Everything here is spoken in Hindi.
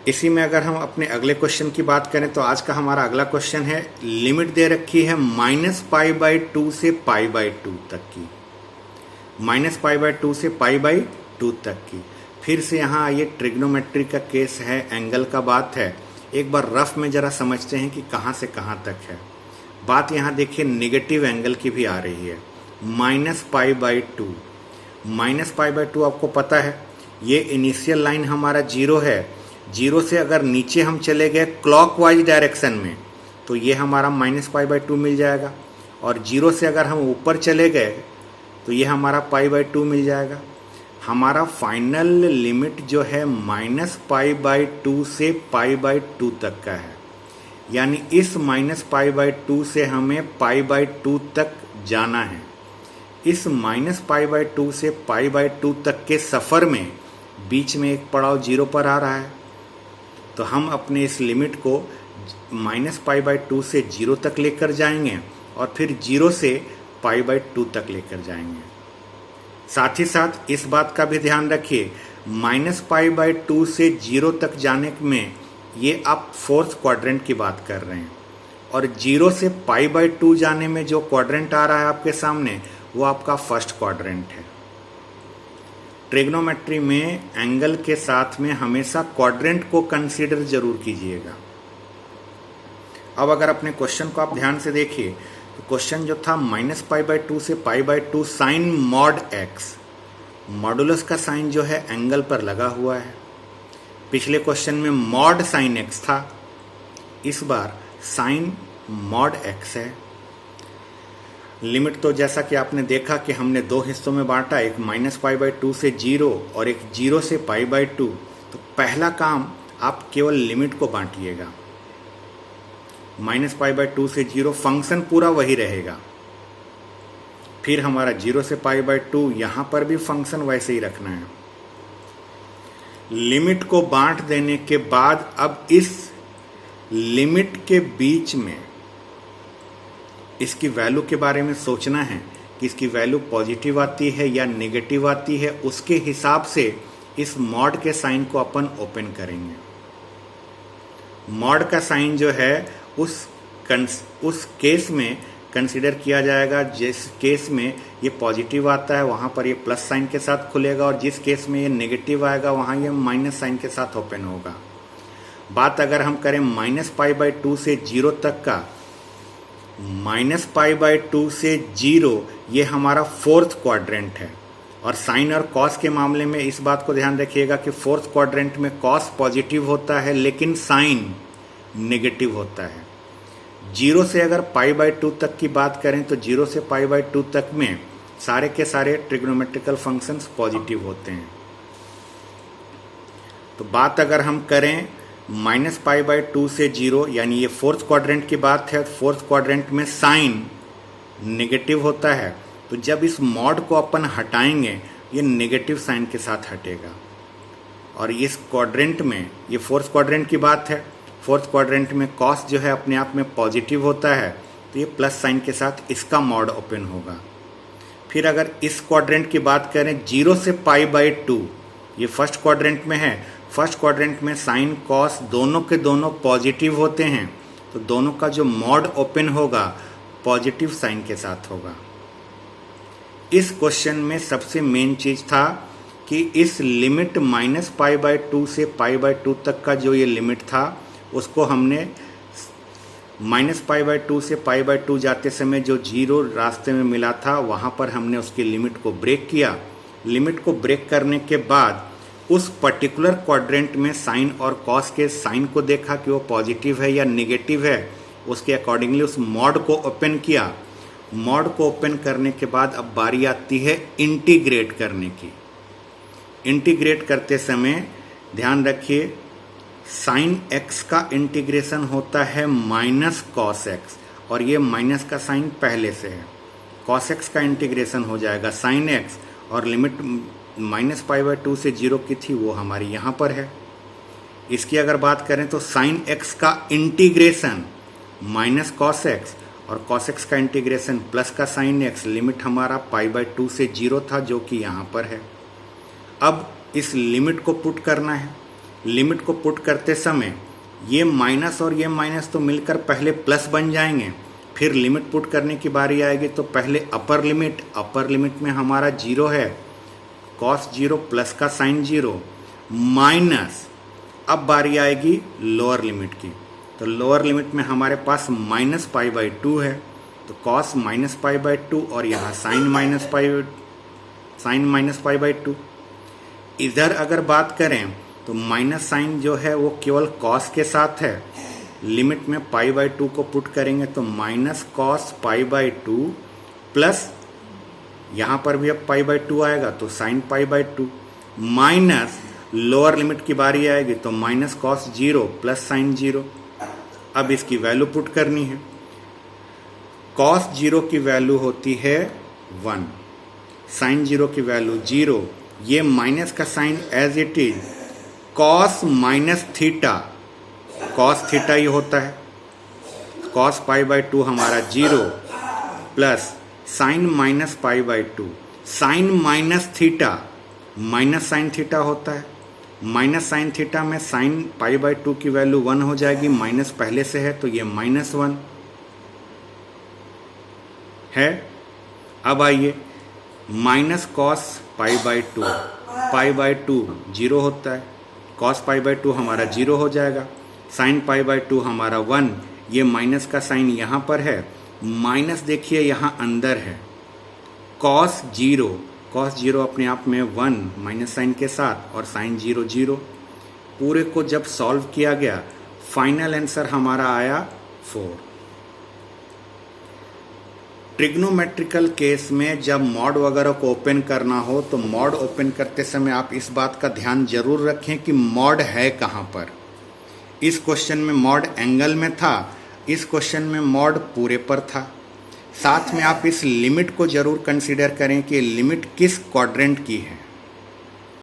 इसी में अगर हम अपने अगले क्वेश्चन की बात करें तो आज का हमारा अगला क्वेश्चन है, लिमिट दे रखी है -π/2 से π/2 तक की, -π/2 से π/2 तक की। फिर से यहाँ ये ट्रिग्नोमेट्री का केस है, एंगल का बात है। एक बार रफ में ज़रा समझते हैं कि कहाँ से कहाँ तक है बात। यहाँ देखिए नेगेटिव एंगल की भी आ रही है, -π/2। -π/2 आपको पता है ये इनिशियल लाइन हमारा 0 है। 0 से अगर नीचे हम चले गए क्लॉकवाइज डायरेक्शन में तो ये हमारा -π/2 मिल जाएगा, और 0 से अगर हम ऊपर चले गए तो ये हमारा π/2 मिल जाएगा। हमारा फाइनल लिमिट जो है -π/2 से π/2 तक का है, यानी इस -π/2 से हमें π/2 तक जाना है। इस -π/2 से π/2 तक के सफ़र में बीच में एक पड़ाव 0 पर आ रहा है, तो हम अपने इस लिमिट को -π/2 से 0 तक लेकर जाएंगे और फिर 0 से π/2 तक लेकर जाएंगे। साथ ही साथ इस बात का भी ध्यान रखिए, -π/2 से 0 तक जाने में ये आप फोर्थ क्वाड्रेंट की बात कर रहे हैं, और 0 से π/2 जाने में जो क्वाड्रेंट आ रहा है आपके सामने वो आपका फर्स्ट क्वाड्रेंट है। ट्रिग्नोमेट्री में एंगल के साथ में हमेशा क्वाड्रेंट को कंसीडर जरूर कीजिएगा। अब अगर अपने क्वेश्चन को आप ध्यान से देखिए तो क्वेश्चन जो था -π/2 से π/2 साइन मॉड x, मॉडुलस का साइन जो है एंगल पर लगा हुआ है। पिछले क्वेश्चन में मॉड साइन x था, इस बार साइन मॉड x है। लिमिट तो जैसा कि आपने देखा कि हमने दो हिस्सों में बांटा, एक -π/2 से 0 और एक 0 से π/2। तो पहला काम आप केवल लिमिट को बांटिएगा, -π/2 से 0 फंक्शन पूरा वही रहेगा। फिर हमारा 0 से π/2, यहाँ पर भी फंक्शन वैसे ही रखना है। लिमिट को बांट देने के बाद अब इस लिमिट के बीच में इसकी वैल्यू के बारे में सोचना है कि इसकी वैल्यू पॉजिटिव आती है या नेगेटिव आती है। उसके हिसाब से इस मॉड के साइन को अपन ओपन करेंगे। मॉड का साइन जो है उस केस में कंसिडर किया जाएगा जिस केस में ये पॉजिटिव आता है, वहाँ पर ये प्लस साइन के साथ खुलेगा, और जिस केस में ये नेगेटिव आएगा वहाँ ये माइनस साइन के साथ ओपन होगा। बात अगर हम करें -π/2 से 0 तक का, -π/2 से 0 ये हमारा फोर्थ क्वाड्रेंट है, और साइन और कॉस के मामले में इस बात को ध्यान रखिएगा कि फोर्थ क्वाड्रेंट में कॉस पॉजिटिव होता है लेकिन साइन नेगेटिव होता है। 0 से अगर π/2 तक की बात करें तो 0 से π/2 तक में सारे के सारे ट्रिग्नोमेट्रिकल फंक्शंस पॉजिटिव होते हैं। तो बात अगर हम करें -π/2 से 0, यानी ये फोर्थ क्वाड्रेंट की बात है, फोर्थ क्वाड्रेंट में साइन नेगेटिव होता है, तो जब इस मॉड को अपन हटाएंगे ये नेगेटिव साइन के साथ हटेगा। और इस क्वाड्रेंट में, ये फोर्थ क्वाड्रेंट की बात है, फोर्थ क्वाड्रेंट में कॉस जो है अपने आप में पॉजिटिव होता है, तो ये प्लस साइन के साथ इसका मॉड ओपन होगा। फिर अगर इस क्वाड्रेंट की बात करें 0 से π/2, ये फर्स्ट क्वाड्रेंट में है, फर्स्ट क्वाड्रेंट में साइन कॉस दोनों के दोनों पॉजिटिव होते हैं, तो दोनों का जो मॉड ओपन होगा पॉजिटिव साइन के साथ होगा। इस क्वेश्चन में सबसे मेन चीज था कि इस लिमिट -π/2 से π/2 तक का जो ये लिमिट था उसको हमने -π/2 से π/2 जाते समय जो 0 रास्ते में मिला था वहाँ पर हमने उसकी लिमिट को ब्रेक किया। लिमिट को ब्रेक करने के बाद उस पर्टिकुलर क्वाड्रेंट में साइन और कॉस के साइन को देखा कि वो पॉजिटिव है या नेगेटिव है, उसके अकॉर्डिंगली उस मॉड को ओपन किया। मॉड को ओपन करने के बाद अब बारी आती है इंटीग्रेट करने की। इंटीग्रेट करते समय ध्यान रखिए साइन x का इंटीग्रेशन होता है -cos x, और ये माइनस का साइन पहले से है। cos x का इंटीग्रेशन हो जाएगा साइन x, और लिमिट -π/2 से 0 की थी वो हमारी यहाँ पर है। इसकी अगर बात करें तो साइन x का इंटीग्रेशन -cos x और cos x का इंटीग्रेशन प्लस का साइन x, लिमिट हमारा π/2 से 0 था जो कि यहाँ पर है। अब इस लिमिट को पुट करना है। लिमिट को पुट करते समय ये माइनस और ये माइनस तो मिलकर पहले प्लस बन जाएंगे, फिर लिमिट पुट करने की बारी आएगी तो पहले अपर लिमिट में हमारा 0 है, कॉस 0 प्लस का साइन 0 माइनस, अब बारी आएगी लोअर लिमिट की, तो लोअर लिमिट में हमारे पास माइनस पाई बाई 2 है, तो कॉस माइनस पाई बाई 2 और यहाँ साइन माइनस पाई बाई 2। इधर अगर बात करें तो माइनस साइन जो है वो केवल कॉस के साथ है, लिमिट में पाई बाई 2 को पुट करेंगे तो minus cos pi by 2 plus यहाँ पर भी अब पाई बाई 2 आएगा तो sign pi by 2 minus lower limit की बारी आएगी तो माइनस कॉस 0 प्लस साइन 0। अब इसकी वैल्यू पुट करनी है, कॉस 0 की वैल्यू होती है 1, साइन 0 की वैल्यू 0, ये माइनस का sine as it is cos minus theta, cos theta ये होता है, कॉस पाई बाई 2 हमारा 0 plus sine minus pi by 2, sine minus theta minus sine theta होता है, माइनस साइन थीटा में साइन पाई बाई 2 की वैल्यू 1 हो जाएगी, माइनस पहले से है तो ये माइनस 1 है। अब आइए minus cos pi by 2, pi by 2 0 होता है, कॉस पाई बाई 2 हमारा 0 हो जाएगा, साइन पाई बाई 2 हमारा 1, ये माइनस का साइन यहाँ पर है, माइनस देखिए यहाँ अंदर है, कॉस 0 अपने आप में 1 माइनस साइन के साथ और साइन 0 0, पूरे को जब सॉल्व किया गया फाइनल आंसर हमारा आया 4। ट्रिग्नोमेट्रिकल केस में जब मॉड वगैरह को ओपन करना हो तो मॉड ओपन करते समय आप इस बात का ध्यान जरूर रखें कि मॉड है कहाँ पर। इस क्वेश्चन में मॉड एंगल में था, इस क्वेश्चन में मॉड पूरे पर था। साथ में आप इस लिमिट को जरूर कंसीडर करें कि लिमिट किस क्वाड्रेंट की है।